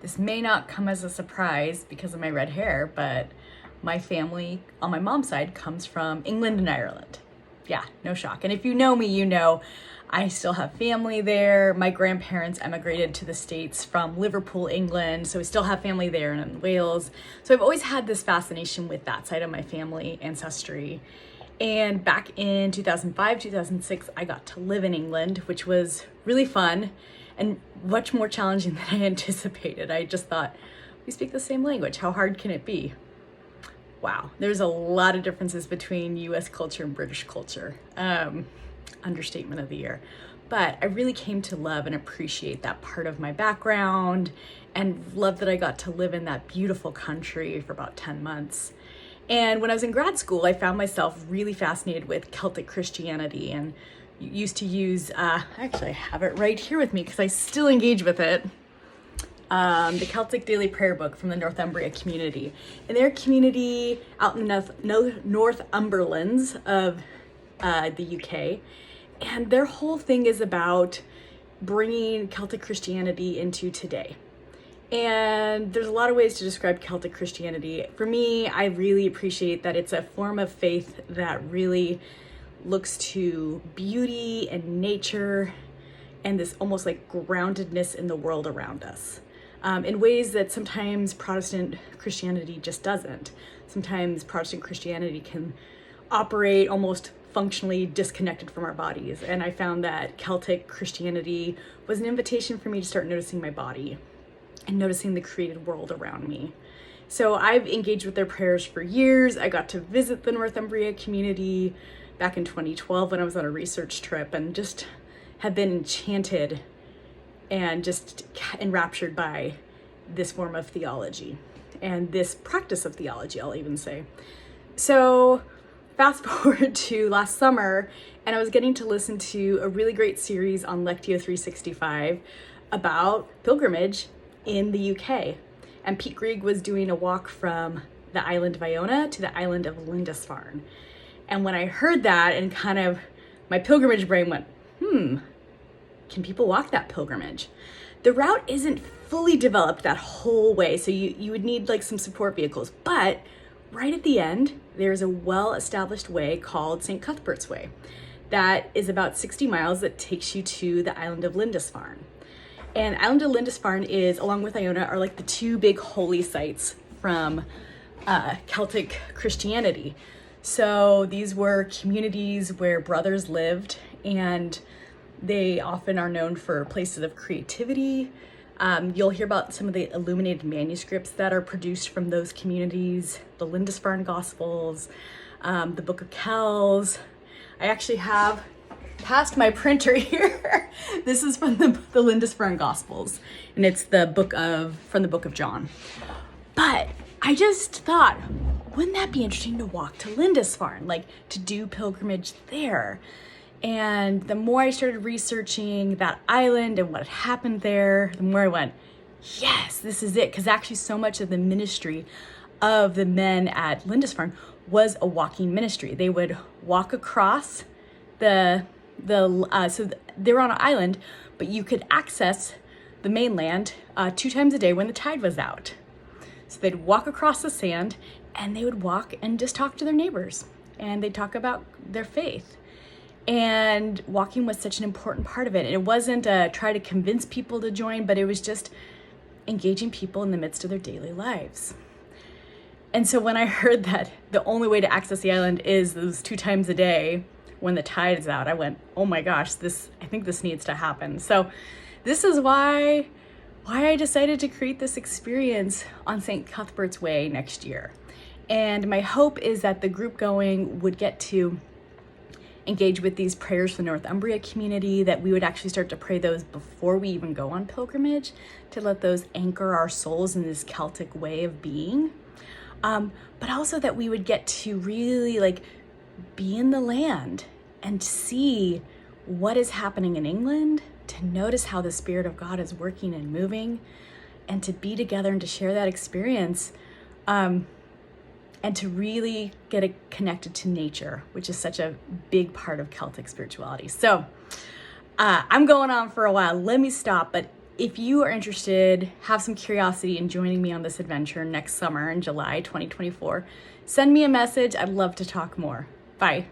This may not come as a surprise because of my red hair, but my family on my mom's side comes from England and Ireland. Yeah, no shock. And if you know me, you know I still have family there. My grandparents emigrated to the States from Liverpool, England, so we still have family there and in Wales. So I've always had this fascination with that side of my family ancestry. And back in 2005, 2006, I got to live in England, which was really fun and much more challenging than I anticipated. I just thought, we speak the same language. How hard can it be? Wow, there's a lot of differences between US culture and British culture. Understatement of the year. But I really came to love and appreciate that part of my background and love that I got to live in that beautiful country for about 10 months. And when I was in grad school, I found myself really fascinated with Celtic Christianity and used to use, actually I have it right here with me because I still engage with it, the Celtic Daily Prayer Book from the Northumbria community. In their community out in the Northumberlands of the UK, and their whole thing is about bringing Celtic Christianity into today. And there's a lot of ways to describe Celtic Christianity. For me, I really appreciate that it's a form of faith that really looks to beauty and nature and this almost like groundedness in the world around us, in ways that sometimes Protestant Christianity just doesn't. Sometimes Protestant Christianity can operate almost functionally disconnected from our bodies. And I found that Celtic Christianity was an invitation for me to start noticing my body and noticing the created world around me. So I've engaged with their prayers for years. I got to visit the Northumbria community back in 2012 when I was on a research trip and just have been enchanted and just enraptured by this form of theology and this practice of theology, I'll even say. So fast forward to last summer, and I was getting to listen to a really great series on Lectio 365 about pilgrimage in the UK. And Pete Greig was doing a walk from the island of Iona to the island of Lindisfarne. And when I heard that, and kind of my pilgrimage brain went, can people walk that pilgrimage? The route isn't fully developed that whole way, so you would need like some support vehicles. But right at the end, there's a well-established way called St. Cuthbert's Way that is about 60 miles that takes you to the island of Lindisfarne. And island of Lindisfarne is, along with Iona, are like the two big holy sites from Celtic Christianity. So these were communities where brothers lived, and they often are known for places of creativity. You'll hear about some of the illuminated manuscripts that are produced from those communities, the Lindisfarne Gospels, the Book of Kells. I actually have past my printer here. This is from the Lindisfarne Gospels, and it's from the book of John. But I just thought, wouldn't that be interesting to walk to Lindisfarne, like to do pilgrimage there? And the more I started researching that island and what had happened there, the more I went, yes, this is it. Because actually so much of the ministry of the men at Lindisfarne was a walking ministry. They would walk across so they were on an island, but you could access the mainland 2 times a day when the tide was out. So they'd walk across the sand and they would walk and just talk to their neighbors, and they'd talk about their faith. And walking was such an important part of it. And it wasn't try to convince people to join, but it was just engaging people in the midst of their daily lives. And so when I heard that the only way to access the island is those 2 times a day when the tide is out, I went, oh my gosh, I think this needs to happen. So this is why I decided to create this experience on St. Cuthbert's Way next year. And my hope is that the group going would get to engage with these prayers for the Northumbria community, that we would actually start to pray those before we even go on pilgrimage, to let those anchor our souls in this Celtic way of being. But also that we would get to really be in the land and see what is happening in England, to notice how the Spirit of God is working and moving, and to be together and to share that experience, and to really get it connected to nature, which is such a big part of Celtic spirituality. So I'm going on for a while. Let me stop, but if you are interested, have some curiosity in joining me on this adventure next summer in July 2024, send me a message. I'd love to talk more. Bye.